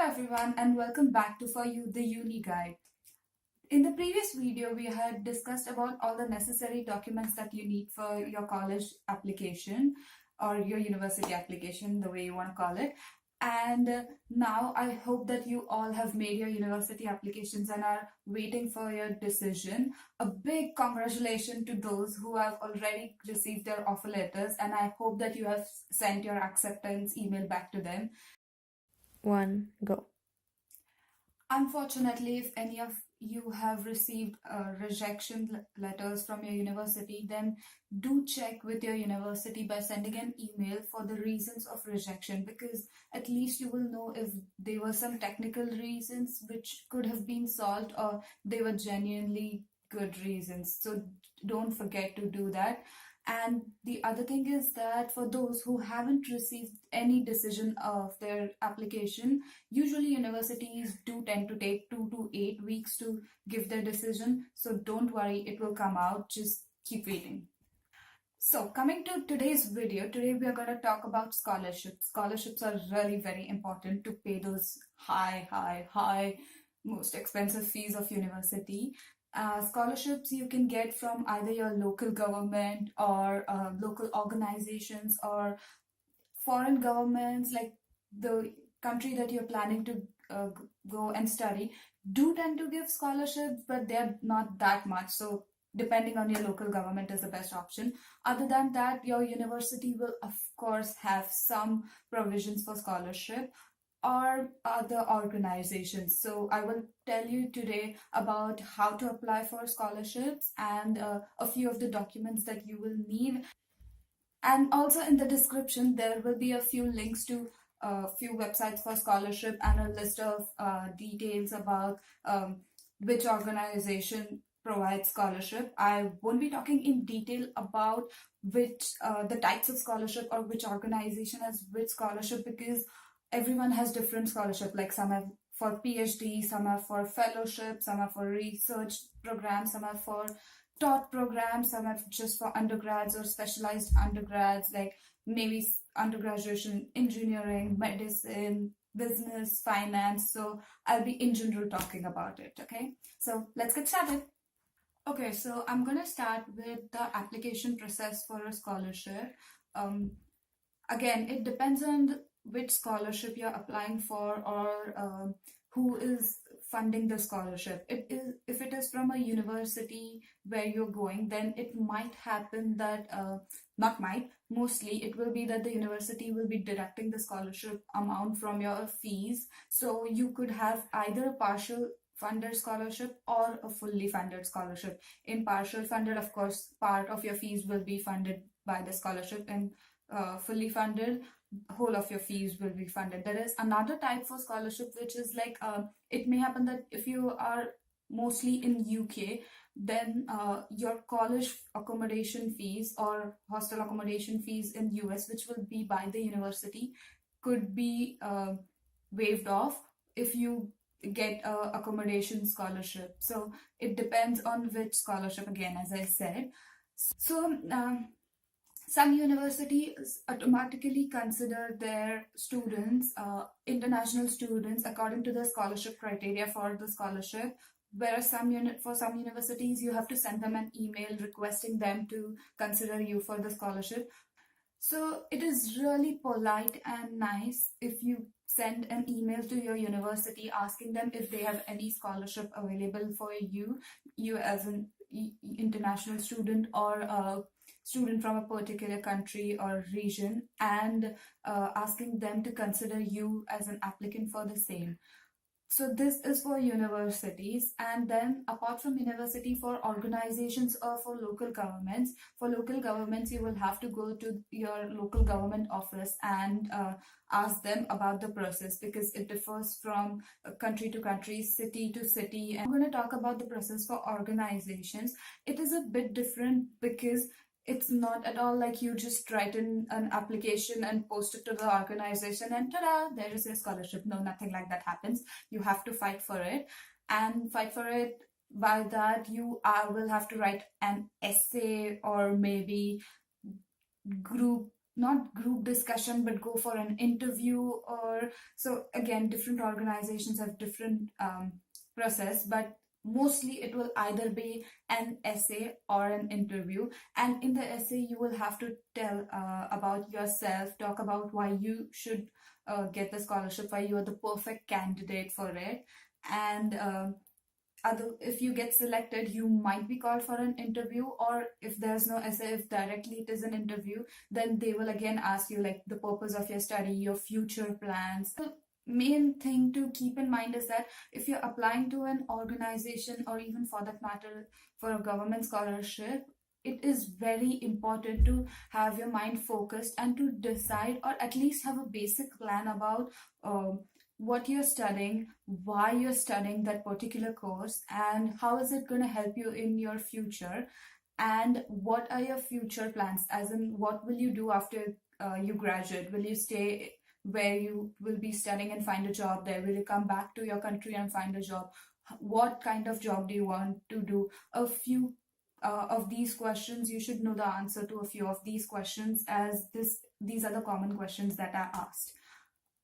everyone and welcome back to For You the Uni Guide. In the previous video, we had discussed about all the necessary documents that you need for your college application or your university application, the way you want to call it. And now I hope that you all have made your university applications and are waiting for your decision. A big congratulations to those who have already received their offer letters, and I hope that you have sent your acceptance email back to them. 1, go. Unfortunately, if any of you have received rejection letters from your university, then do check with your university by sending an email for the reasons of rejection, because at least you will know if there were some technical reasons which could have been solved or they were genuinely good reasons. So don't forget to do that. And the other thing is that for those who haven't received any decision of their application, usually universities do tend to take 2 to 8 weeks to give their decision. So don't worry, it will come out. Just keep waiting. So coming to today's video, today we are going to talk about scholarships. Scholarships are really very important to pay those high, most expensive fees of university. Scholarships you can get from either your local government or local organizations or foreign governments, like the country that you're planning to go and study do tend to give scholarships, but they're not that much. So depending on your local government is the best option. Other than that, your university will of course have some provisions for scholarship or other organizations. So I will tell you today about how to apply for scholarships and a few of the documents that you will need. And also in the description, there will be a few links to a few websites for scholarship and a list of details about which organization provides scholarship. I won't be talking in detail about which the types of scholarship or which organization has which scholarship, because everyone has different scholarship. Like some are for PhD, some are for fellowship, some are for research programs, some are for taught programs, some are just for undergrads or specialized undergrads, like maybe undergraduate in engineering, medicine, business, finance. So I'll be in general talking about it. Okay, so let's get started. Okay, so I'm gonna start with the application process for a scholarship. Again, it depends on which scholarship you're applying for or who is funding the scholarship. If it is from a university where you're going, then it might happen that not might, mostly it will be that the university will be deducting the scholarship amount from your fees. So you could have either a partial funded scholarship or a fully funded scholarship. In partial funded, of course, part of your fees will be funded by the scholarship, and fully funded, whole of your fees will be funded. There is another type for scholarship which is like it may happen that if you are mostly in UK, then your college accommodation fees or hostel accommodation fees in US, which will be by the university, could be waived off if you get a accommodation scholarship. So it depends on which scholarship, again, as I said. So some universities automatically consider their students international students according to the scholarship criteria for the scholarship, whereas for some universities you have to send them an email requesting them to consider you for the scholarship. So it is really polite and nice if you send an email to your university asking them if they have any scholarship available for you as an international student or a student from a particular country or region, and asking them to consider you as an applicant for the same. So this is for universities. And then apart from university, for organizations or for local governments, you will have to go to your local government office and ask them about the process, because it differs from country to country, city to city. And I'm going to talk about the process for organizations. It is a bit different because it's not at all like you just write in an application and post it to the organization and ta-da, there is a scholarship. No, nothing like that happens. You have to fight for it, and fight for it by that you will have to write an essay or maybe group not group discussion, but go for an interview. Or so again, different organizations have different process, but mostly it will either be an essay or an interview. And in the essay you will have to tell about yourself, talk about why you should get the scholarship, why you are the perfect candidate for it. And if you get selected, you might be called for an interview, or if there's no essay, if directly it is an interview, then they will again ask you like the purpose of your study, your future plans. The main thing to keep in mind is that if you're applying to an organization, or even for that matter for a government scholarship, it is very important to have your mind focused and to decide, or at least have a basic plan about what you're studying, why you're studying that particular course, and how is it going to help you in your future, and what are your future plans, as in what will you do after you graduate. Will you stay where you will be studying and find a job there? Will you come back to your country and find a job? What kind of job do you want to do? A few of these questions, you should know the answer to a few of these questions, as these are the common questions that are asked,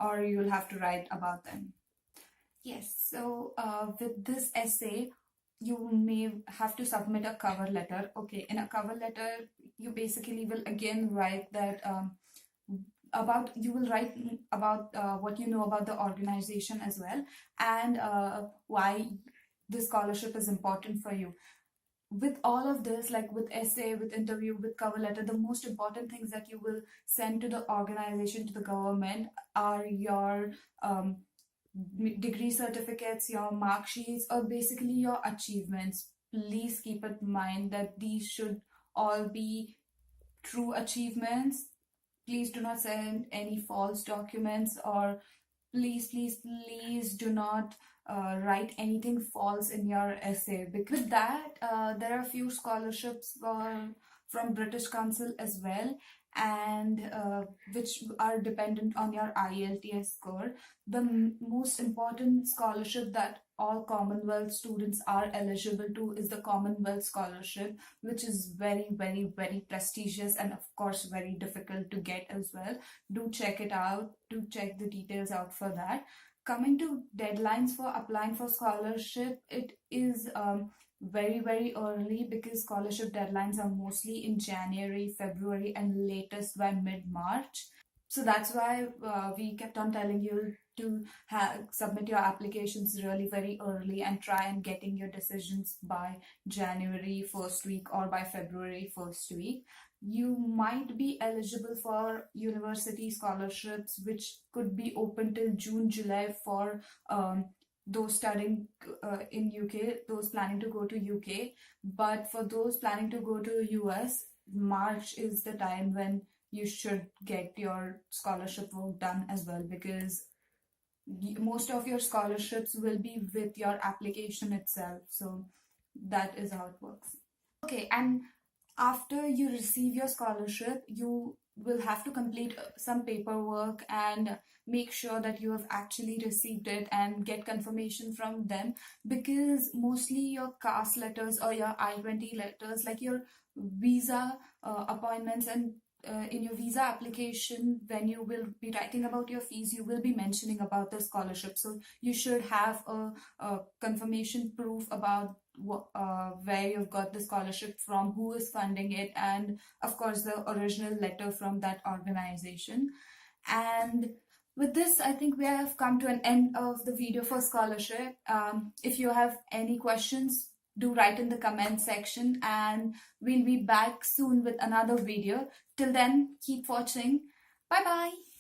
or you'll have to write about them. Yes, so with this essay, you may have to submit a cover letter. Okay, in a cover letter, you basically will again write that you will write about what you know about the organization as well, and why the scholarship is important for you. With all of this, like with essay, with interview, with cover letter, the most important things that you will send to the organization, to the government, are your degree certificates, your mark sheets, or basically your achievements. Please keep in mind that these should all be true achievements. Please do not send any false documents, or please do not write anything false in your essay. Because with that, there are a few scholarships from British Council as well, and which are dependent on your IELTS score. The most important scholarship that all Commonwealth students are eligible to is the Commonwealth Scholarship, which is very, very, very prestigious, and of course very difficult to get as well. Do check it out, do check the details out for that. Coming to deadlines for applying for scholarship, it is very, very early, because scholarship deadlines are mostly in January, February, and latest by mid-March. So that's why we kept on telling you to submit your applications really very early, and try and getting your decisions by January first week or by February first week. You might be eligible for university scholarships, which could be open till June, July for those studying in UK, those planning to go to UK. But for those planning to go to US, March is the time when you should get your scholarship work done as well, because most of your scholarships will be with your application itself. So that is how it works. Okay, and after you receive your scholarship, you will have to complete some paperwork and make sure that you have actually received it, and get confirmation from them, because mostly your CAST letters or your I-20 letters, like your visa appointments, and in your visa application, when you will be writing about your fees, you will be mentioning about the scholarship. So you should have a confirmation proof about where you've got the scholarship from, who is funding it, and of course the original letter from that organization. And with this, I think we have come to an end of the video for scholarship. If you have any questions, do write in the comment section, and we'll be back soon with another video. Till then, keep watching. Bye bye.